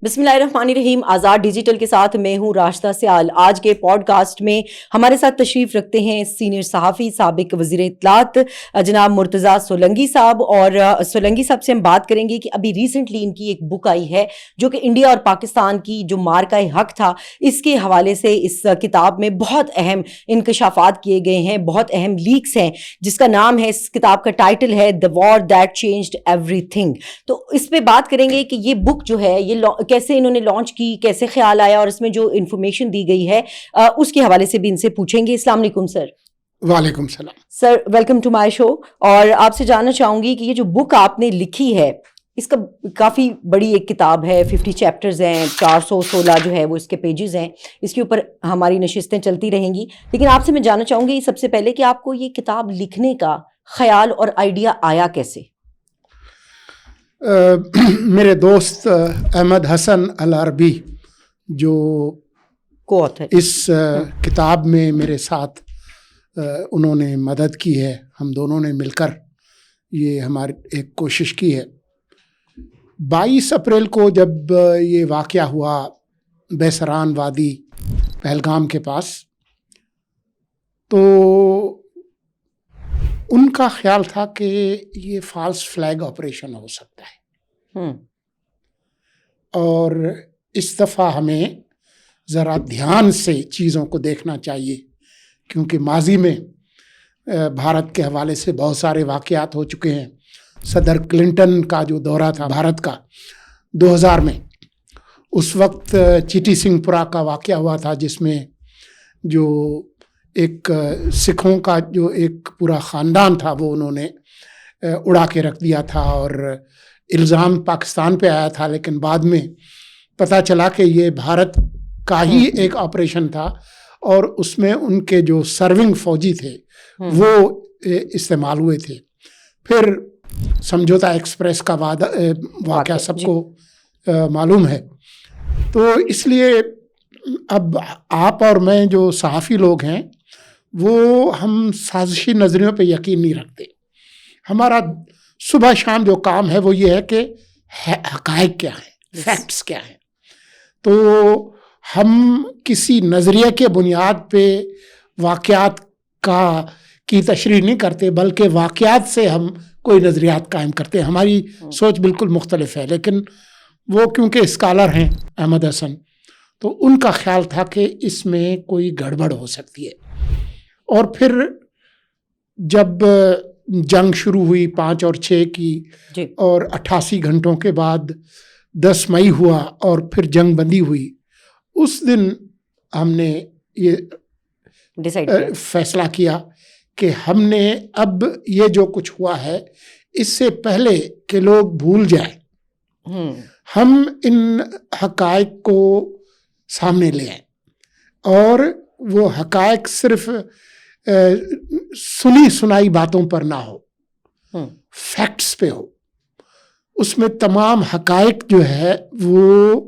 بسم اللہ الرحمن الرحیم. آزاد ڈیجیٹل کے ساتھ میں ہوں راشدہ سیال. آج کے پوڈ کاسٹ میں ہمارے ساتھ تشریف رکھتے ہیں سینئر صحافی سابق وزیر اطلاعات جناب مرتضیٰ سولنگی صاحب. اور سولنگی صاحب سے ہم بات کریں گے کہ ابھی ریسنٹلی ان کی ایک بک آئی ہے جو کہ انڈیا اور پاکستان کی جو مارکہ حق تھا اس کے حوالے سے اس کتاب میں بہت اہم انکشافات کیے گئے ہیں, بہت اہم لیکس ہیں, جس کا نام ہے, اس کتاب کا ٹائٹل ہے دی war that changed every thing. تو اس پہ بات کریں گے کہ یہ بک جو ہے یہ کیسے انہوں نے لانچ کی, کیسے خیال آیا, اور اس میں جو انفارمیشن دی گئی ہے اس کے حوالے سے بھی ان سے پوچھیں گے. السلام علیکم سر. وعلیکم السلام سر, ویلکم ٹو مائی شو. اور آپ سے جاننا چاہوں گی کہ یہ جو بک آپ نے لکھی ہے اس کا کافی بڑی ایک کتاب ہے, 50 چیپٹرز ہیں, 416 جو ہے وہ اس کے پیجز ہیں. اس کے اوپر ہماری نشستیں چلتی رہیں گی, لیکن آپ سے میں جاننا چاہوں گی سب سے پہلے کہ آپ کو یہ کتاب لکھنے کا خیال اور آئیڈیا آیا کیسے؟ میرے دوست احمد حسن العربی جو کو آتھر اس کتاب میں میرے ساتھ انہوں نے مدد کی ہے, ہم دونوں نے مل کر یہ ہماری ایک کوشش کی ہے. 22 اپریل کو جب یہ واقعہ ہوا بیسران وادی پہلگام کے پاس, تو ان کا خیال تھا کہ یہ فالس فلیگ آپریشن ہو سکتا ہے, اور اس دفعہ ہمیں ذرا دھیان سے چیزوں کو دیکھنا چاہیے, کیونکہ ماضی میں بھارت کے حوالے سے بہت سارے واقعات ہو چکے ہیں. صدر کلنٹن کا جو دورہ تھا بھارت کا 2000 میں, اس وقت چیٹی سنگھ پورہ کا واقعہ ہوا تھا, جس میں جو ایک سکھوں کا جو ایک پورا خاندان تھا وہ انہوں نے اڑا کے رکھ دیا تھا, اور الزام پاکستان پہ آیا تھا, لیکن بعد میں پتہ چلا کہ یہ بھارت کا ہی ایک آپریشن تھا, اور اس میں ان کے جو سرونگ فوجی تھے وہ استعمال ہوئے تھے. پھر سمجھوتا ایکسپریس کا واقعہ سب کو معلوم ہے. تو اس لیے اب آپ اور میں جو صحافی لوگ ہیں وہ ہم سازشی نظریوں پہ یقین نہیں رکھتے. ہمارا صبح شام جو کام ہے وہ یہ ہے کہ حقائق کیا ہیں, فیکٹس کیا ہیں. تو ہم کسی نظریے کے بنیاد پہ واقعات کی تشریح نہیں کرتے, بلکہ واقعات سے ہم کوئی نظریات قائم کرتے ہیں. ہماری سوچ بالکل مختلف ہے, لیکن وہ کیونکہ اسکالر ہیں احمد حسن, تو ان کا خیال تھا کہ اس میں کوئی گڑبڑ ہو سکتی ہے. اور پھر جب جنگ شروع ہوئی 5 اور 6 کی, اور 88 گھنٹوں کے بعد 10 مئی ہوا اور پھر جنگ بندی ہوئی, اس دن ہم نے یہ فیصلہ کیا کہ ہم نے اب یہ جو کچھ ہوا ہے اس سے پہلے کہ لوگ بھول جائیں, ہم ان حقائق کو سامنے لے آئیں, اور وہ حقائق صرف سنی سنائی باتوں پر نہ ہو, فیکٹس پہ ہو. اس میں تمام حقائق جو ہے وہ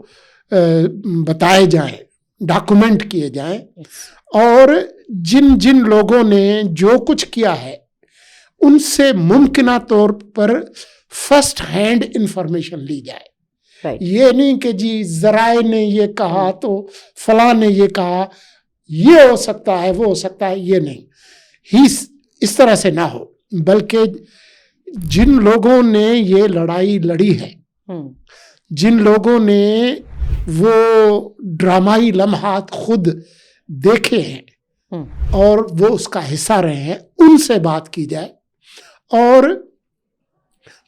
بتائے جائیں, ڈاکومنٹ کیے جائیں, اور جن جن لوگوں نے جو کچھ کیا ہے ان سے ممکنہ طور پر فرسٹ ہینڈ انفارمیشن لی جائے. یہ نہیں کہ جی ذرائع نے یہ کہا تو فلاں نے یہ کہا, یہ ہو سکتا ہے وہ ہو سکتا ہے, یہ نہیں ہی اس طرح سے نہ ہو, بلکہ جن لوگوں نے یہ لڑائی لڑی ہے, جن لوگوں نے وہ ڈرامائی لمحات خود دیکھے ہیں اور وہ اس کا حصہ رہے ہیں, ان سے بات کی جائے, اور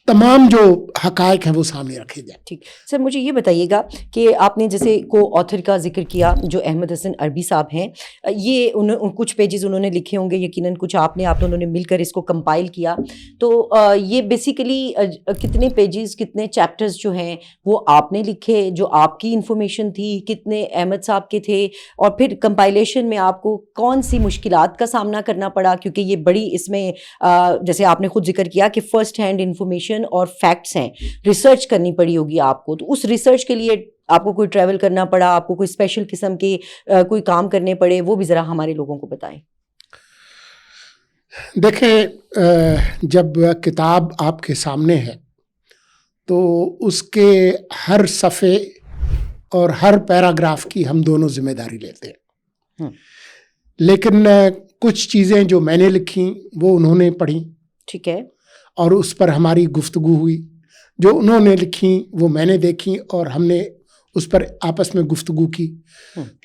تمام جو حقائق ہیں وہ سامنے رکھے جائیں. ٹھیک سر, مجھے یہ بتائیے گا کہ آپ نے جیسے کو آتھر کا ذکر کیا جو احمد حسن عربی صاحب ہیں, یہ کچھ پیجز انہوں نے لکھے ہوں گے, یقیناً کچھ آپ نے انہوں نے مل کر اس کو کمپائل کیا. تو یہ بیسیکلی کتنے پیجز کتنے چیپٹرز جو ہیں وہ آپ نے لکھے, جو آپ کی انفارمیشن تھی, کتنے احمد صاحب کے تھے, اور پھر کمپائلیشن میں آپ کو کون سی مشکلات کا سامنا کرنا پڑا, کیونکہ یہ بڑی اس میں جیسے آپ نے خود ذکر کیا کہ فرسٹ ہینڈ انفارمیشن اور فیکٹس ہیں, ریسرچ کرنی پڑی ہوگی آپ کو. تو اس ریسرچ کے لیے آپ کو کوئی ٹریول کرنا پڑا, آپ کو کوئی اسپیشل قسم کے کوئی کام کرنے پڑے, وہ بھی ذرا ہمارے لوگوں کو بتائیں. دیکھیں, جب کتاب آپ کے سامنے ہے تو اس کے ہر صفحے اور ہر پیراگراف کی ہم دونوں ذمہ داری لیتے ہیں. لیکن کچھ چیزیں جو میں نے لکھی وہ انہوں نے پڑھی. ٹھیک ہے. اور اس پر ہماری گفتگو ہوئی. جو انہوں نے لکھی وہ میں نے دیکھی اور ہم نے اس پر آپس میں گفتگو کی.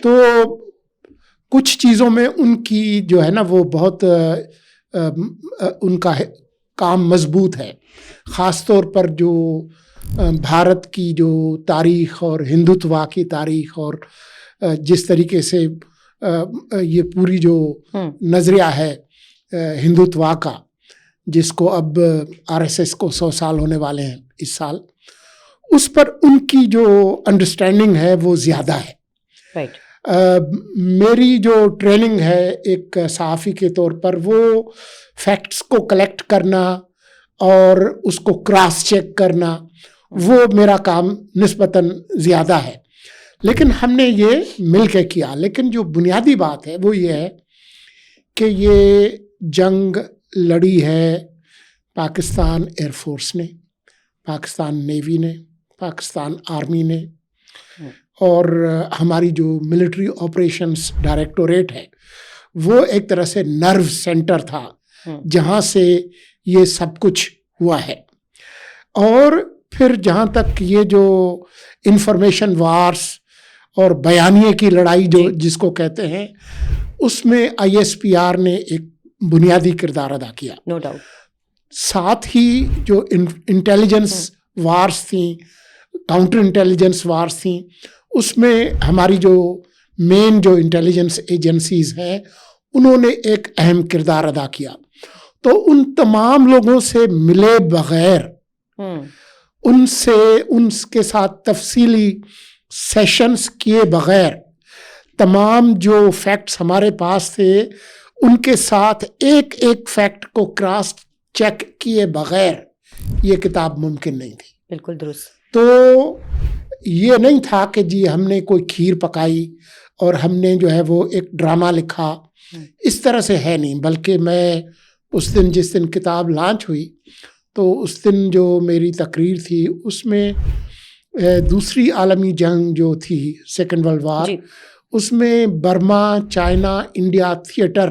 تو کچھ چیزوں میں ان کی جو ہے نا وہ بہت ان کا کام مضبوط ہے. خاص طور پر جو بھارت کی جو تاریخ اور ہندوتوا کی تاریخ اور جس طریقے سے یہ پوری جو نظریہ ہے ہندوتوا کا، جس کو اب RSS کو 100 سال ہونے والے ہیں اس سال، اس پر ان کی جو انڈرسٹینڈنگ ہے وہ زیادہ ہے. رائٹ. میری جو ٹریننگ ہے ایک صحافی کے طور پر وہ فیکٹس کو کلیکٹ کرنا اور اس کو کراس چیک کرنا، وہ میرا کام نسبتاً زیادہ ہے. لیکن ہم نے یہ مل کے کیا. لیکن جو بنیادی بات ہے وہ یہ ہے کہ یہ جنگ لڑی ہے پاکستان ایئر فورس نے، پاکستان نیوی نے، پاکستان آرمی نے، اور ہماری جو ملٹری آپریشنز ڈائریکٹوریٹ ہے وہ ایک طرح سے نرو سینٹر تھا جہاں سے یہ سب کچھ ہوا ہے. اور پھر جہاں تک یہ جو انفارمیشن وارس اور بیانیے کی لڑائی جو جس کو کہتے ہیں، اس میں ISPR نے ایک بنیادی کردار ادا کیا. No doubt. ساتھ ہی جو انٹیلیجنس وارس تھیں، کاؤنٹر انٹیلیجنس وارس تھیں، اس میں ہماری جو مین جو انٹیلیجنس ایجنسیز ہیں انہوں نے ایک اہم کردار ادا کیا. تو ان تمام لوگوں سے ملے بغیر، ان کے ساتھ تفصیلی سیشنز کیے بغیر، تمام جو فیکٹس ہمارے پاس تھے ان کے ساتھ ایک ایک فیکٹ کو کراس چیک کیے بغیر یہ کتاب ممکن نہیں تھی. بالکل درست. تو یہ نہیں تھا کہ جی ہم نے کوئی کھیر پکائی اور ہم نے جو ہے وہ ایک ڈرامہ لکھا، اس طرح سے ہے نہیں. بلکہ میں اس دن جس دن کتاب لانچ ہوئی تو اس دن جو میری تقریر تھی اس میں دوسری عالمی جنگ جو تھی، سیکنڈ ورلڈ وار، اس میں برما، چائنا، انڈیا تھیٹر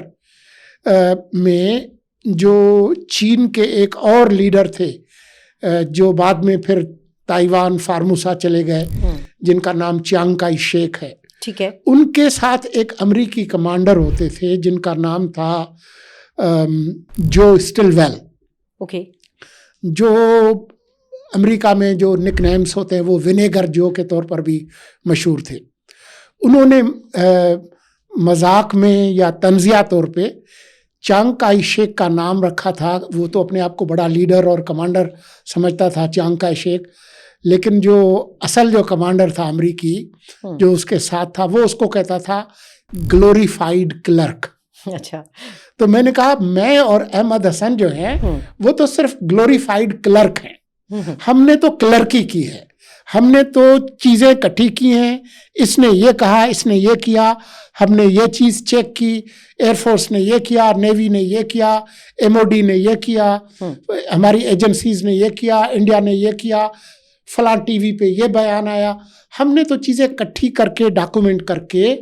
میں جو چین کے ایک اور لیڈر تھے جو بعد میں پھر تائیوان، فارموسا چلے گئے، جن کا نام چیانگ کائی شیک ہے. ٹھیک ہے. ان کے ساتھ ایک امریکی کمانڈر ہوتے تھے جن کا نام تھا جو اسٹلویل. اوکے. جو امریکہ میں جو نک نیمز ہوتے ہیں وہ ونیگر جو کے طور پر بھی مشہور تھے. انہوں نے مذاق میں یا طنزیہ طور پہ چیانگ کائی شیک کا نام رکھا تھا. وہ تو اپنے آپ کو بڑا لیڈر اور کمانڈر سمجھتا تھا چیانگ کائی شیک، لیکن جو اصل جو کمانڈر تھا امریکی جو اس کے ساتھ تھا وہ اس کو کہتا تھا گلوریفائڈ کلرک. اچھا. تو میں نے کہا میں اور احمد حسن جو ہیں وہ تو صرف گلوریفائڈ کلرک ہیں، ہم نے تو کلرکی کی ہے، ہم نے تو چیزیں اکٹھی کی ہیں. اس نے یہ کہا، اس نے یہ کیا، ہم نے یہ چیز چیک کی، ایئر فورس نے یہ کیا، نیوی نے یہ کیا، MOD نے یہ کیا، ہماری ایجنسیز نے یہ کیا، انڈیا نے یہ کیا، فلاں ٹی وی پہ یہ بیان آیا. ہم نے تو چیزیں اکٹھی کر کے ڈاکومنٹ کر کے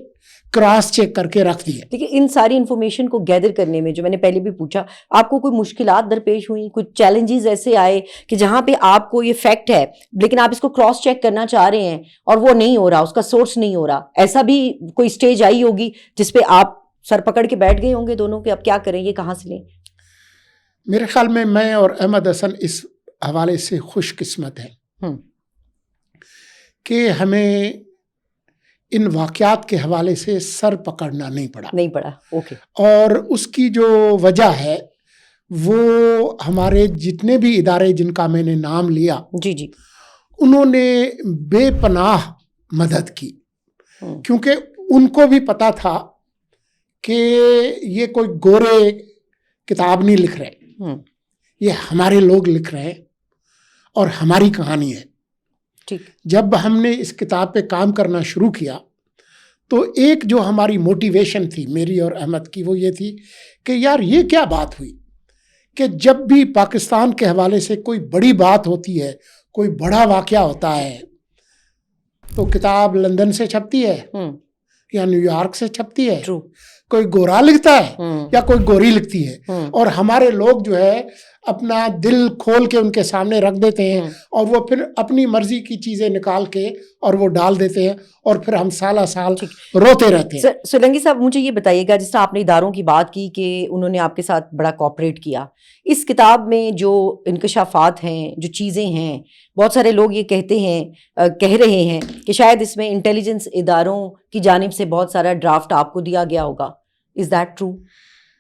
کراس چیک کر کے رکھ دیے. دیکھیے ان ساری انفارمیشن کو گیدر کرنے میں جو میں نے پہلے بھی پوچھا، آپ کو کوئی مشکلات درپیش ہوئی، کچھ چیلنجز ایسے آئے کہ جہاں پہ آپ کو یہ فیکٹ ہے لیکن آپ اس کو کراس چیک کرنا چاہ رہے ہیں اور وہ نہیں ہو رہا، اس کا سورس نہیں ہو رہا، ایسا بھی کوئی اسٹیج آئی ہوگی جس پہ آپ سر پکڑ کے بیٹھ گئے ہوں گے دونوں کہ اب کیا کریں، یہ کہاں سے لیں؟ میرے خیال میں اور احمد حسن اس حوالے سے خوش قسمت ہیں کہ ہمیں ان واقعات کے حوالے سے سر پکڑنا نہیں پڑا. اوکے. اور اس کی جو وجہ ہے وہ ہمارے جتنے بھی ادارے جن کا میں نے نام لیا، جی انہوں نے بے پناہ مدد کی، کیونکہ ان کو بھی پتا تھا کہ یہ کوئی گورے کتاب نہیں لکھ رہے، یہ ہمارے لوگ لکھ رہے ہیں اور ہماری کہانی ہے. جب ہم نے اس کتاب پہ کام کرنا شروع کیا تو ایک جو ہماری موٹیویشن تھی میری اور احمد کی وہ یہ تھی کہ یار یہ کیا بات ہوئی کہ جب بھی پاکستان کے حوالے سے کوئی بڑی بات ہوتی ہے، کوئی بڑا واقعہ ہوتا ہے، تو کتاب لندن سے چھپتی ہے یا نیو یارک سے چھپتی ہے, کوئی گورا لکھتا ہے یا کوئی گوری لکھتی ہے, اور ہمارے لوگ جو ہے اپنا دل کھول کے ان کے سامنے رکھ دیتے ہیں اور وہ پھر اپنی مرضی کی چیزیں نکال کے اور وہ ڈال دیتے ہیں اور پھر ہم سالہ سال روتے رہتے ہیں. سولنگی صاحب مجھے یہ بتائیے گا, جس طرح آپ نے اداروں کی بات کی کہ انہوں نے آپ کے ساتھ بڑا کوآپریٹ کیا, اس کتاب میں جو انکشافات ہیں, جو چیزیں ہیں, بہت سارے لوگ یہ کہہ رہے ہیں کہ شاید اس میں انٹیلیجنس اداروں کی جانب سے بہت سارا ڈرافٹ آپ کو دیا گیا ہوگا. Is that true?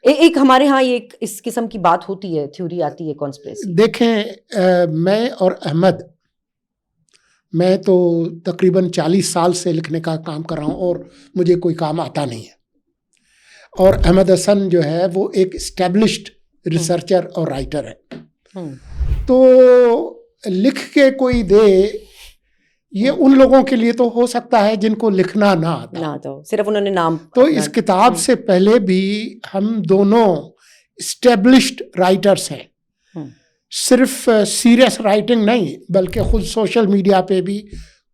ایک ہمارے ہاں یہ اس قسم کی بات ہوتی ہے, تھیوری آتی ہے کانسپریسی. دیکھیں میں اور احمد, میں تو تقریباً 40 سال سے لکھنے کا کام کر رہا ہوں اور مجھے کوئی کام آتا نہیں ہے, اور احمد حسن جو ہے وہ ایک اسٹیبلشڈ ریسرچر اور رائٹر ہے. تو لکھ کے کوئی دے, یہ ان لوگوں کے لیے تو ہو سکتا ہے جن کو لکھنا نہ آتا, صرف انہوں نے نام. تو اس کتاب سے پہلے بھی ہم دونوں اسٹیبلشڈ رائٹرس ہیں, صرف سیریس رائٹنگ نہیں بلکہ خود سوشل میڈیا پہ بھی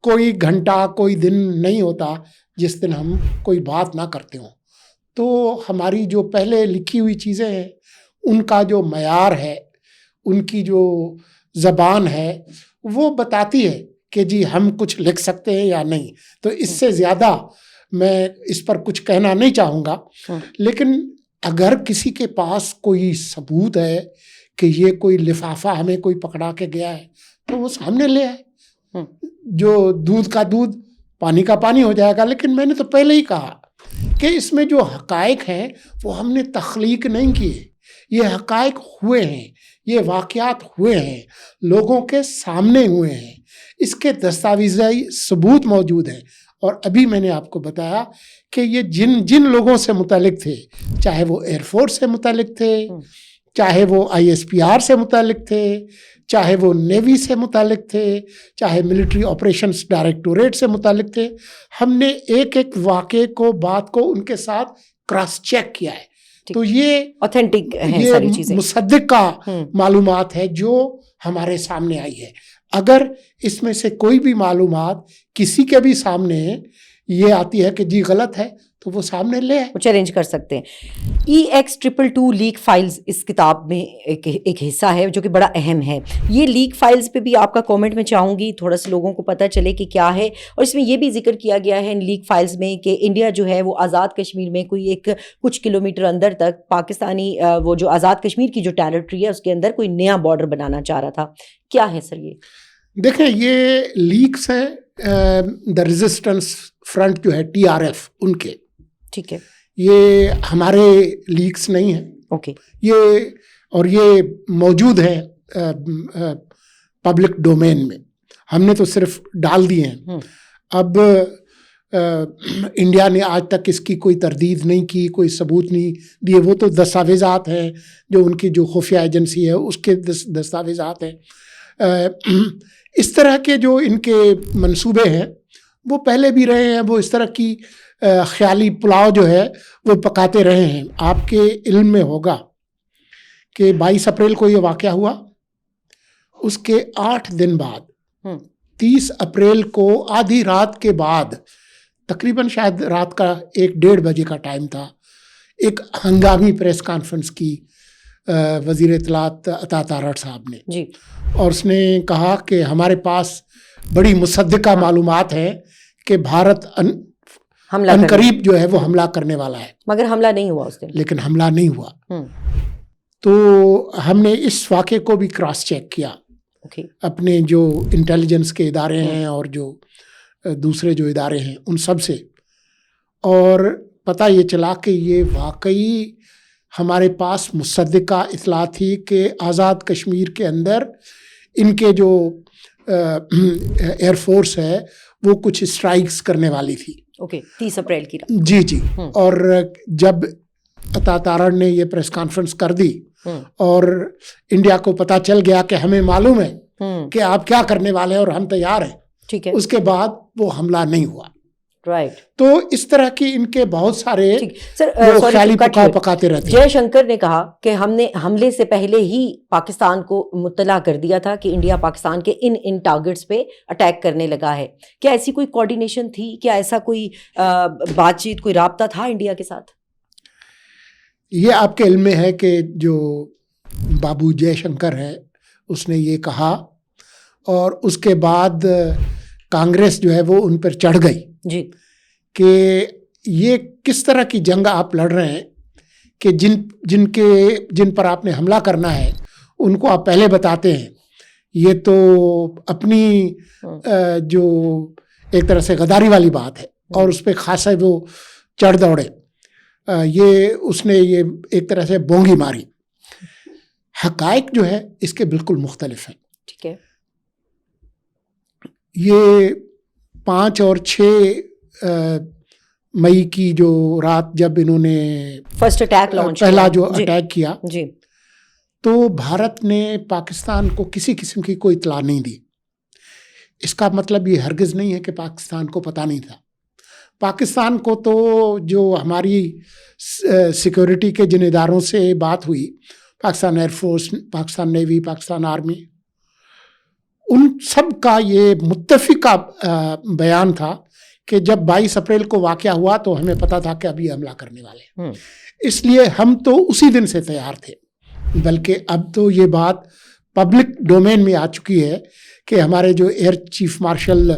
کوئی گھنٹہ کوئی دن نہیں ہوتا جس دن ہم کوئی بات نہ کرتے ہوں. تو ہماری جو پہلے لکھی ہوئی چیزیں ہیں ان کا جو معیار ہے, ان کی جو زبان ہے, وہ بتاتی ہے کہ جی ہم کچھ لکھ سکتے ہیں یا نہیں. تو اس سے زیادہ میں اس پر کچھ کہنا نہیں چاہوں گا, لیکن اگر کسی کے پاس کوئی ثبوت ہے کہ یہ کوئی لفافہ ہمیں کوئی پکڑا کے گیا ہے تو وہ سامنے لے آئے. جو دودھ کا دودھ پانی کا پانی ہو جائے گا. لیکن میں نے تو پہلے ہی کہا کہ اس میں جو حقائق ہیں وہ ہم نے تخلیق نہیں کیے, یہ حقائق ہوئے ہیں, یہ واقعات ہوئے ہیں, لوگوں کے سامنے ہوئے ہیں, اس کے دستاویزی ثبوت موجود ہیں. اور ابھی میں نے آپ کو بتایا کہ یہ جن لوگوں سے متعلق تھے, چاہے وہ ایئر فورس سے متعلق تھے, چاہے وہ ISPR سے متعلق تھے, چاہے وہ نیوی سے متعلق تھے, چاہے ملٹری آپریشنز ڈائریکٹوریٹ سے متعلق تھے, ہم نے ایک ایک واقعے کو, بات کو ان کے ساتھ کراس چیک کیا ہے. تو یہ اوتھینٹک ہے, یہ ساری چیزیں مصدق کا معلومات ہے جو ہمارے سامنے آئی ہے. اگر اس میں سے کوئی بھی معلومات کسی کے بھی سامنے یہ آتی ہے کہ جی غلط ہے تو وہ سامنے لے آئے, چیلنج کر سکتے ہیں. EX222 لیک فائلز اس کتاب میں ایک حصہ ہے جو کہ بڑا اہم ہے. یہ لیک فائلز پہ بھی آپ کا کامنٹ میں چاہوں گی, تھوڑا سا لوگوں کو پتہ چلے کہ کیا ہے. اور اس میں یہ بھی ذکر کیا گیا ہے ان لیک فائلز میں کہ انڈیا جو ہے وہ آزاد کشمیر میں کوئی ایک کچھ کلومیٹر اندر تک پاکستانی وہ جو آزاد کشمیر کی جو ٹیریٹری ہے اس کے اندر کوئی نیا بارڈر بنانا چاہ رہا تھا. کیا ہے سر یہ؟ دیکھیں یہ لیکس ہیں دا ریزسٹنس فرنٹ جو ہے TRF ان کے, ٹھیک ہے, یہ ہمارے لیکس نہیں ہیں. اوکے. یہ موجود ہیں پبلک ڈومین میں, ہم نے تو صرف ڈال دیے ہیں. اب انڈیا نے آج تک اس کی کوئی تردید نہیں کی, کوئی ثبوت نہیں دیے. وہ تو دستاویزات ہیں جو ان کی جو خفیہ ایجنسی ہے اس کے دستاویزات ہیں. اس طرح کے جو ان کے منصوبے ہیں وہ پہلے بھی رہے ہیں, وہ اس طرح کی خیالی پلاؤ جو ہے وہ پکاتے رہے ہیں. آپ کے علم میں ہوگا کہ 22 اپریل کو یہ واقعہ ہوا, اس کے 8 دن بعد 30 اپریل کو آدھی رات کے بعد, تقریباً شاید رات کا 1-1:30 بجے کا ٹائم تھا, ایک ہنگامی پریس کانفرنس کی وزیر اطلاعات عطا تارڑ صاحب نے جی, اور اس نے کہا کہ ہمارے پاس بڑی مصدقہ معلومات ہیں کہ بھارت ان قریب جو ہے وہ حملہ کرنے والا ہے. مگر حملہ نہیں ہوا اس دن. لیکن حملہ نہیں ہوا. تو ہم نے اس واقعے کو بھی کراس چیک کیا اپنے جو انٹیلیجنس کے ادارے ہیں اور جو دوسرے جو ادارے ہیں ان سب سے, اور پتہ یہ چلا کہ یہ واقعی ہمارے پاس مصدقہ اطلاع تھی کہ آزاد کشمیر کے اندر ان کے جو ایئر فورس ہے وہ کچھ اسٹرائکس کرنے والی تھی. 30 اپریل کی رات. جی. اور جب عطا تارڑ نے یہ پریس کانفرنس کر دی اور انڈیا کو پتہ چل گیا کہ ہمیں معلوم ہے کہ آپ کیا کرنے والے ہیں اور ہم تیار ہیں, ٹھیک ہے, اس کے بعد وہ حملہ نہیں ہوا. رائٹ. تو اس طرح کی ان کے بہت سارے سر خیالی پکاتے رہتے ہیں. جے شنکر نے کہا کہ ہم نے حملے سے پہلے ہی پاکستان کو مطلع کر دیا تھا کہ انڈیا پاکستان کے ان ٹارگٹس پہ اٹیک کرنے لگا ہے. کیا ایسی کوئی کوآرڈینیشن تھی؟ کیا ایسا کوئی بات چیت، کوئی رابطہ تھا انڈیا کے ساتھ؟ یہ آپ کے علم میں ہے کہ جو بابو جے شنکر ہے اس نے یہ کہا، اور اس کے بعد کانگریس جو ہے وہ ان پر چڑھ گئی جی کہ یہ کس طرح کی جنگ آپ لڑ رہے ہیں کہ جن پر آپ نے حملہ کرنا ہے ان کو آپ پہلے بتاتے ہیں. یہ تو اپنی جو ایک طرح سے غداری والی بات ہے، اور اس پہ خاصا وہ چڑھ دوڑے. اس نے یہ ایک طرح سے بونگی ماری. حقائق جو ہے اس کے بالکل مختلف ہیں. ٹھیک ہے. یہ 5 اور 6 مئی کی جو رات جب انہوں نے فرسٹ اٹیک لانچ پہلا جو اٹیک کیا جی، تو بھارت نے پاکستان کو کسی قسم کی کوئی اطلاع نہیں دی. اس کا مطلب یہ ہرگز نہیں ہے کہ پاکستان کو پتہ نہیں تھا. پاکستان کو تو جو ہماری سیکورٹی کے جن اداروں سے بات ہوئی، Pakistan air force, Pakistan navy, Pakistan army, ان سب کا یہ متفقہ بیان تھا کہ جب 22 اپریل کو واقعہ ہوا تو ہمیں پتا تھا کہ اب یہ حملہ کرنے والے ہیں. اس لیے ہم تو اسی دن سے تیار تھے. بلکہ اب تو یہ بات پبلک ڈومین میں آ چکی ہے کہ ہمارے جو air chief marshal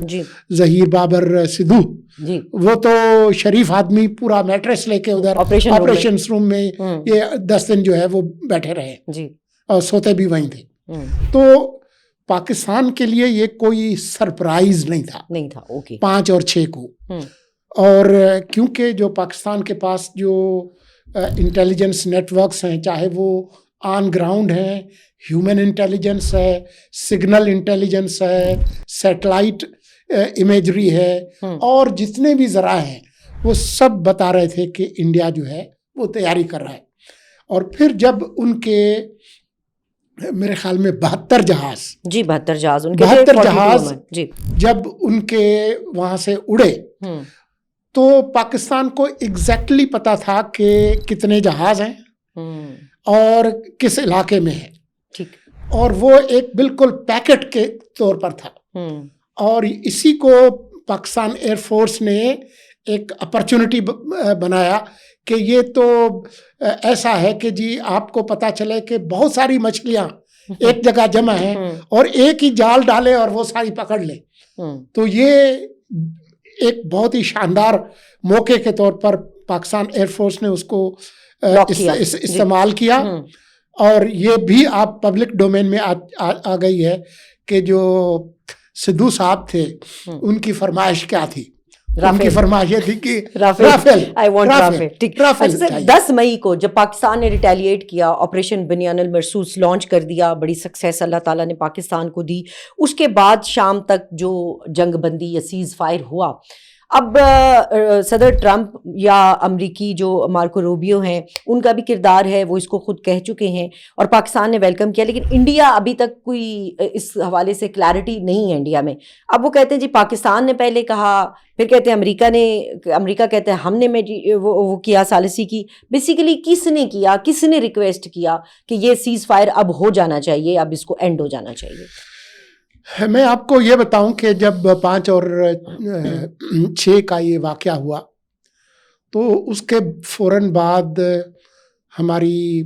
Zaheer Babar Sidhu, وہ تو شریف آدمی، پورا میٹریس لے کے ادھر آپریشن روم میں یہ 10 دن جو ہے وہ بیٹھے رہے اور سوتے بھی وہیں تھے. تو پاکستان کے لیے یہ کوئی سرپرائز نہیں تھا 5 اور 6 کو. اور کیونکہ جو پاکستان کے پاس جو انٹیلیجنس نیٹ ورکس ہیں، چاہے وہ آن گراؤنڈ ہیں، ہیومن انٹیلیجنس ہے، سگنل انٹیلیجنس ہے، سیٹلائٹ امیجری ہے، اور جتنے بھی ذرائع ہیں وہ سب بتا رہے تھے کہ انڈیا جو ہے وہ تیاری کر رہا ہے. اور پھر جب ان کے میرے خیال میں 72 جہاز جب ان کے وہاں سے اڑے تو پاکستان کو ایگزیکٹلی پتا تھا کہ کتنے جہاز ہیں اور کس علاقے میں ہے، اور وہ ایک بالکل پیکٹ کے طور پر تھا. اور اسی کو پاکستان ایئر فورس نے ایک اپرچونٹی بنایا کہ یہ تو ایسا ہے کہ جی آپ کو پتا چلے کہ بہت ساری مچھلیاں ایک جگہ جمع ہیں اور ایک ہی جال ڈالے اور وہ ساری پکڑ لے. تو یہ ایک بہت ہی شاندار موقع کے طور پر پاکستان ایئر فورس نے اس کو استعمال کیا. اور یہ بھی آپ پبلک ڈومین میں آ گئی ہے کہ جو سدھو صاحب تھے ان کی فرمائش کیا تھی. ان کی فرمائش یہ تھی کہ رافیل. 10 مئی کو جب پاکستان نے ریٹیلیٹ کیا، آپریشن بنیان المرصوص لانچ کر دیا، بڑی سکسیس اللہ تعالیٰ نے پاکستان کو دی. اس کے بعد شام تک جو جنگ بندی یا سیز فائر ہوا، اب صدر ٹرمپ یا امریکی جو مارکو روبیو ہیں ان کا بھی کردار ہے، وہ اس کو خود کہہ چکے ہیں اور پاکستان نے ویلکم کیا. لیکن انڈیا ابھی تک کوئی اس حوالے سے کلیئرٹی نہیں ہے انڈیا میں. اب وہ کہتے ہیں جی پاکستان نے پہلے کہا، پھر کہتے ہیں امریکہ کہتے ہیں ہم نے وہ کیا ثالثی کی. بیسیکلی کس نے کیا، کس نے ریکویسٹ کیا کہ یہ سیز فائر اب ہو جانا چاہیے، اب اس کو اینڈ ہو جانا چاہیے؟ میں آپ کو یہ بتاؤں کہ جب 5 اور 6 کا یہ واقعہ ہوا تو اس کے فوراً بعد ہماری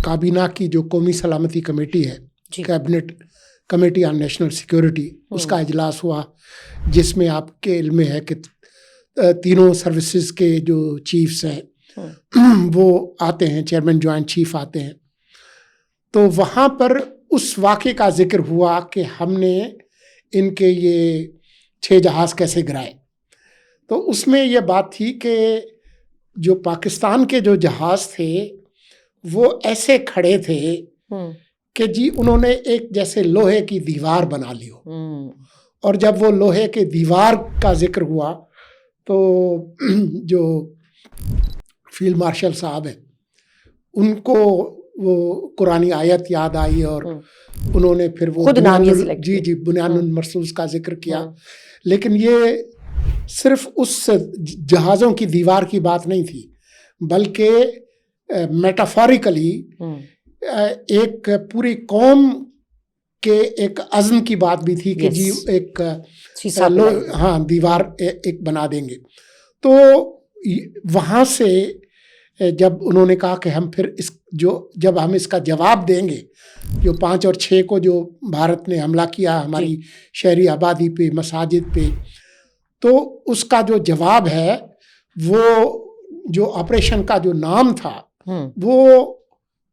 کابینہ کی جو قومی سلامتی کمیٹی ہے، cabinet committee on national security, اس کا اجلاس ہوا، جس میں آپ کے علم میں ہے کہ تینوں سروسز کے جو چیفز ہیں وہ آتے ہیں، چیئرمین جوائنٹ چیف آتے ہیں. تو وہاں پر اس واقعے کا ذکر ہوا کہ ہم نے ان کے یہ 6 جہاز کیسے گرائے. تو اس میں یہ بات تھی کہ جو پاکستان کے جو جہاز تھے وہ ایسے کھڑے تھے کہ جی انہوں نے ایک جیسے لوہے کی دیوار بنا لی ہو. اور جب وہ لوہے کے دیوار کا ذکر ہوا تو جو فیلڈ مارشل صاحب ہیں ان کو وہ قرآنی آیت یاد آئی اور انہوں نے پھر وہ بنیان المرصوص کا ذکر کیا. لیکن یہ صرف اس جہازوں کی دیوار کی بات نہیں تھی، بلکہ میٹافوریکلی ایک پوری قوم کے ایک عزم کی بات بھی تھی کہ جی ایک ہاں دیوار ایک بنا دیں گے. تو وہاں سے جب انہوں نے کہا کہ ہم پھر جب ہم اس کا جواب دیں گے، جو 5 اور 6 کو جو بھارت نے حملہ کیا ہماری شہری آبادی پہ، مساجد پہ، تو اس کا جو جواب ہے وہ جو آپریشن کا جو نام تھا وہ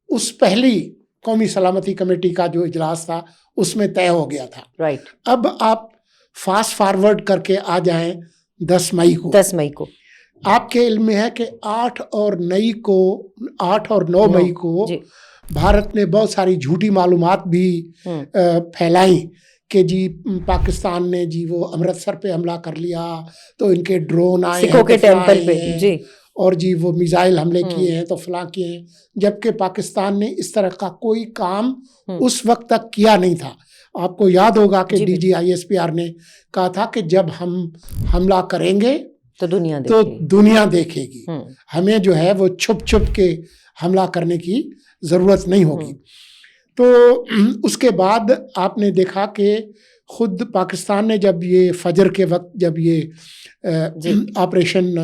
اس پہلی قومی سلامتی کمیٹی کا جو اجلاس تھا اس میں طے ہو گیا تھا. رائٹ. اب آپ فاسٹ فارورڈ کر کے آ جائیں 10 مئی کو. آپ کے علم میں ہے کہ 8 اور 9 مئی کو بھارت نے بہت ساری جھوٹی معلومات بھی پھیلائیں کہ جی پاکستان نے جی وہ امرتسر پہ حملہ کر لیا تو ان کے ڈرون آئے سکھوں کے ٹیمپل پہ اور جی وہ میزائل حملے کیے ہیں تو فلاں کیے ہیں، جبکہ پاکستان نے اس طرح کا کوئی کام اس وقت تک کیا نہیں تھا. آپ کو یاد ہوگا کہ DGISPR نے کہا تھا کہ جب ہم حملہ کریں گے تو دنیا دیکھے گی، ہمیں جو ہے وہ چھپ کے حملہ کرنے کی ضرورت نہیں ہوگی. تو اس کے بعد آپ نے دیکھا کہ خود پاکستان نے جب یہ فجر کے وقت جب یہ آپریشن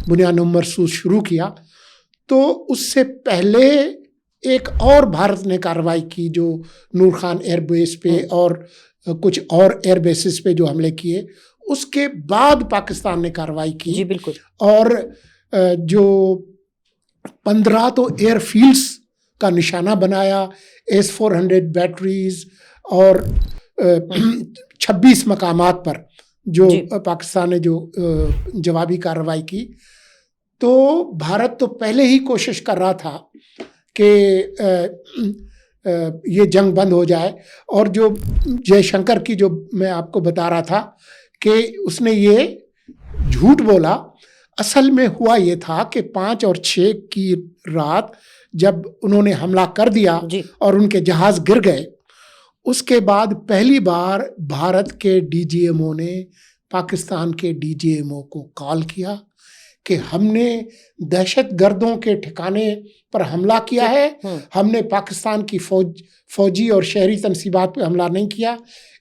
بنیاد مرصوص شروع کیا تو اس سے پہلے ایک اور بھارت نے کارروائی کی جو نور خان ایئر بیس پہ اور کچھ اور ایئر بیسز پہ جو حملے کیے، اس کے بعد پاکستان نے کارروائی کی. جی بالکل. اور جو 15 تو ایئر فیلڈز کا نشانہ بنایا، S-400 بیٹریز اور 26 مقامات پر جو پاکستان نے جو جوابی کارروائی کی. تو بھارت تو پہلے ہی کوشش کر رہا تھا کہ یہ جنگ بند ہو جائے، اور جو جے شنکر کی جو میں آپ کو بتا رہا تھا کہ اس نے یہ جھوٹ بولا، اصل میں ہوا یہ تھا کہ 5 اور 6 کی رات جب انہوں نے حملہ کر دیا اور ان کے جہاز گر گئے، اس کے بعد پہلی بار بھارت کے DGMO نے پاکستان کے DGMO کو کال کیا کہ ہم نے دہشت گردوں کے ٹھکانے پر حملہ کیا ہے، ہم نے پاکستان کی فوجی اور شہری تنصیبات پہ حملہ نہیں کیا،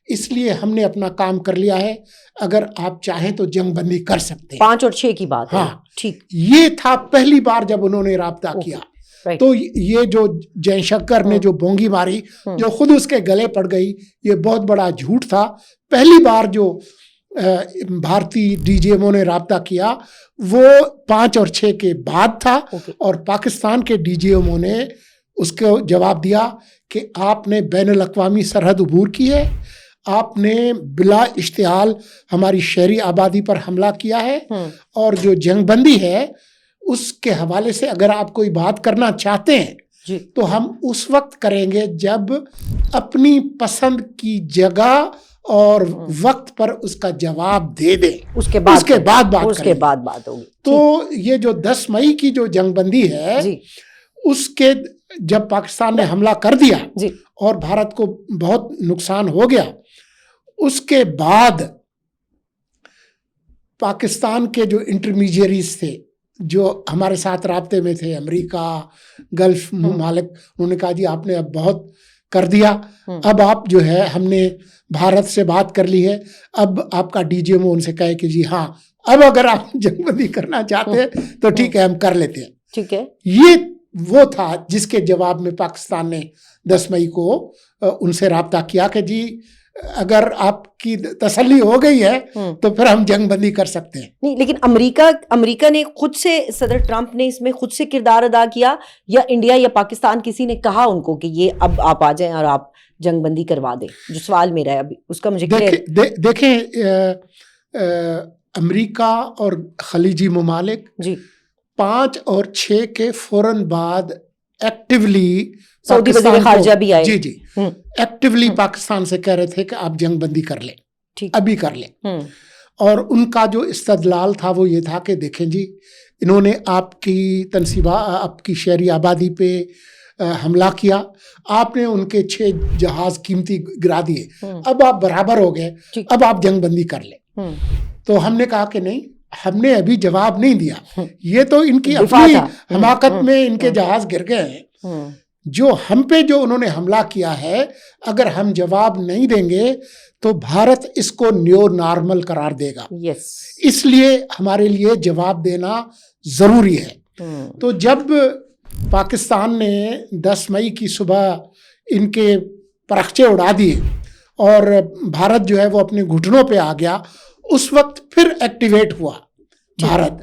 اس لیے ہم نے اپنا کام کر لیا ہے، اگر آپ چاہیں تو جنگ بندی کر سکتے ہیں. 5 اور 6 کی بات. ہاں ٹھیک. یہ تھا پہلی بار جب انہوں نے رابطہ کیا. تو یہ جو جے شنکر نے جو بونگی ماری جو خود اس کے گلے پڑ گئی، یہ بہت بڑا جھوٹ تھا. پہلی بار جو بھارتی DGMO نے رابطہ کیا وہ 5 اور 6 کے بعد تھا، اور پاکستان کے DGMO نے اس کو جواب دیا کہ آپ نے بین الاقوامی سرحد عبور کی ہے، آپ نے بلا اشتعال ہماری شہری آبادی پر حملہ کیا ہے، اور جو جنگ بندی ہے اس کے حوالے سے اگر آپ کوئی بات کرنا چاہتے ہیں تو ہم اس وقت کریں گے جب اپنی پسند کی جگہ اور وقت پر اس کا جواب دے دیں، اس کے بعد بات ہوگی. تو یہ جو 10 مئی کی جو جنگ بندی ہے اس کے جب پاکستان نے حملہ کر دیا اور بھارت کو بہت نقصان ہو گیا، اس کے بعد پاکستان کے جو انٹرمیڈیریز تھے جو ہمارے ساتھ رابطے میں تھے، امریکہ، گلف ممالک، انہوں نے کہا جی آپ نے اب بہت کر دیا، اب آپ جو ہے ہم نے بھارت سے بات کر لی ہے، اب آپ کا DGMO ان سے کہے کہ جی ہاں اب اگر آپ جنگ بندی کرنا چاہتے ہیں تو ٹھیک ہے ہم کر لیتے ہیں. ٹھیک ہے. یہ وہ تھا جس کے جواب میں پاکستان نے 10 مئی کو ان سے رابطہ کیا کہ جی اگر آپ کی تسلی ہو گئی ہے تو پھر ہم جنگ بندی کر سکتے ہیں. نہیں، لیکن امریکہ نے خود سے، صدر ٹرمپ نے اس میں خود سے کردار ادا کیا، یا انڈیا یا پاکستان کسی نے کہا ان کو کہ یہ اب آپ آ جائیں اور آپ جنگ بندی کروا دیں؟ جو سوال میرا ہے ابھی اس کا مجھے دیکھیں امریکہ اور خلیجی ممالک 5 اور 6 کے فوراً بعد ایکٹیولی سعودی وزیر خارجہ بھی آئے، جی ایکٹیولی پاکستان سے کہہ رہے تھے کہ آپ جنگ بندی کر لیں، ابھی کر لیں. اور ان کا جو استدلال تھا وہ یہ تھا کہ دیکھیں جی انہوں نے آپ کی آپ کی شہری آبادی پہ حملہ کیا، آپ نے ان کے 6 جہاز قیمتی گرا دیے، اب آپ برابر ہو گئے، اب آپ جنگ بندی کر لیں. تو ہم نے کہا کہ نہیں, ہم نے ابھی جواب نہیں دیا, یہ تو ان کی اپنی حماقت میں ان کے جہاز گر گئے ہیں. جو ہم پہ جو انہوں نے حملہ کیا ہے, اگر ہم جواب نہیں دیں گے تو بھارت اس کو نیو نارمل قرار دے گا. اس لیے ہمارے لیے جواب دینا ضروری ہے. تو جب پاکستان نے 10 مئی کی صبح ان کے پرخچے اڑا دیے اور بھارت جو ہے وہ اپنے گھٹنوں پہ آ گیا, اس وقت پھر ایکٹیویٹ ہوا بھارت,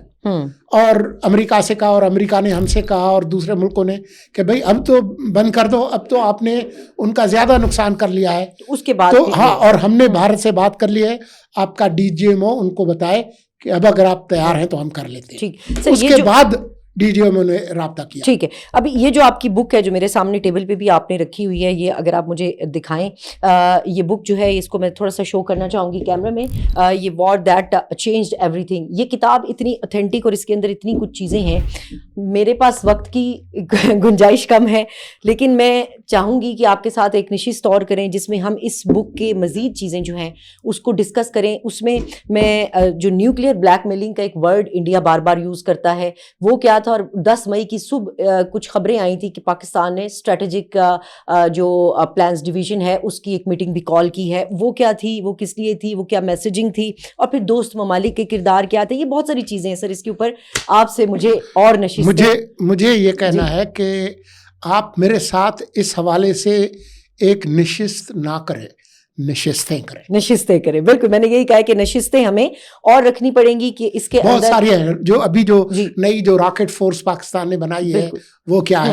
اور امریکہ سے کہا, اور امریکہ نے ہم سے کہا, اور دوسرے ملکوں نے کہ بھئی اب تو بند کر دو, اب تو آپ نے ان کا زیادہ نقصان کر لیا ہے. اس کے بعد تو ہاں, اور ہم نے بھارت سے بات کر لی ہے, آپ کا DGMO ان کو بتائے کہ اب اگر آپ تیار ہیں تو ہم کر لیتے ہیں. اس کے بعد DGMO نے رابطہ کیا. ٹھیک ہے. ابھی یہ جو آپ کی بک ہے جو میرے سامنے ٹیبل پہ بھی آپ نے رکھی ہوئی ہے, یہ اگر آپ مجھے دکھائیں, یہ بک جو ہے اس کو میں تھوڑا سا شو کرنا چاہوں گی کیمرے میں. یہ war that changed every thing. یہ کتاب اتنی اوتھینٹک اور اس کے اندر اتنی کچھ چیزیں ہیں. میرے پاس وقت کی گنجائش کم ہے, لیکن میں چاہوں گی کہ آپ کے ساتھ ایک نشست اور کریں جس میں ہم اس بک کے مزید چیزیں جو ہیں اس کو ڈسکس کریں. اس میں جو نیوکلیئر بلیک میلنگ کا ایک ورڈ انڈیا بار بار یوز کرتا ہے وہ کیا تھا, اور 10 مئی کی صبح کچھ خبریں آئی تھی کہ پاکستان نے اسٹریٹجک جو پلانز ڈویژن ہے اس کی ایک میٹنگ بھی کال کی ہے. وہ کیا تھی, وہ کس لیے تھی, وہ کیا میسیجنگ تھی, اور پھر دوست ممالک کے کردار کیا تھے. یہ بہت ساری چیزیں ہیں سر, اس کے اوپر آپ سے مجھے اور مجھے یہ کہنا ہے کہ آپ میرے ساتھ اس حوالے سے ایک نشست نہ کریں, نشستیں کریں. بالکل, میں نے یہی کہا کہ نشستیں ہمیں اور رکھنی پڑیں گی کہ اس کے بہت ساری ہیں. جو ابھی جو نئی جو راکٹ فورس پاکستان نے بنائی ہے وہ کیا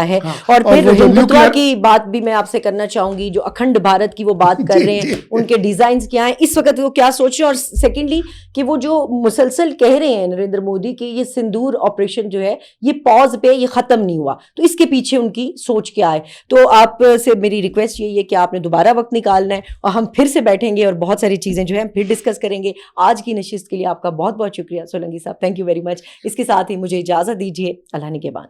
ہے, اور پھر ہندوتوا کی بات بھی میں آپ سے کرنا چاہوں گی. جو اکھنڈ بھارت کی وہ بات کر رہے ہیں, ان کے ڈیزائنز کیا ہیں اس وقت, وہ کیا سوچ رہے ہیں. اور سیکنڈلی کہ وہ جو مسلسل کہہ رہے ہیں نریندر مودی کہ یہ سندور آپریشن جو ہے یہ پاز پہ, یہ ختم نہیں ہوا, تو اس کے پیچھے ان کی سوچ کیا ہے. تو آپ سے میری ریکویسٹ یہی ہے کہ آپ نے دوبارہ وقت نکالنا ہے اور ہم پھر سے بیٹھیں گے اور بہت ساری چیزیں جو ہیں پھر ڈسکس کریں گے. آج کی نشست کے لیے آپ کا بہت بہت شکریہ سولنگی صاحب, تھینک یو ویری مچ. اس کے ساتھ ہی مجھے اجازت دیجیے, اللہ نگہبان.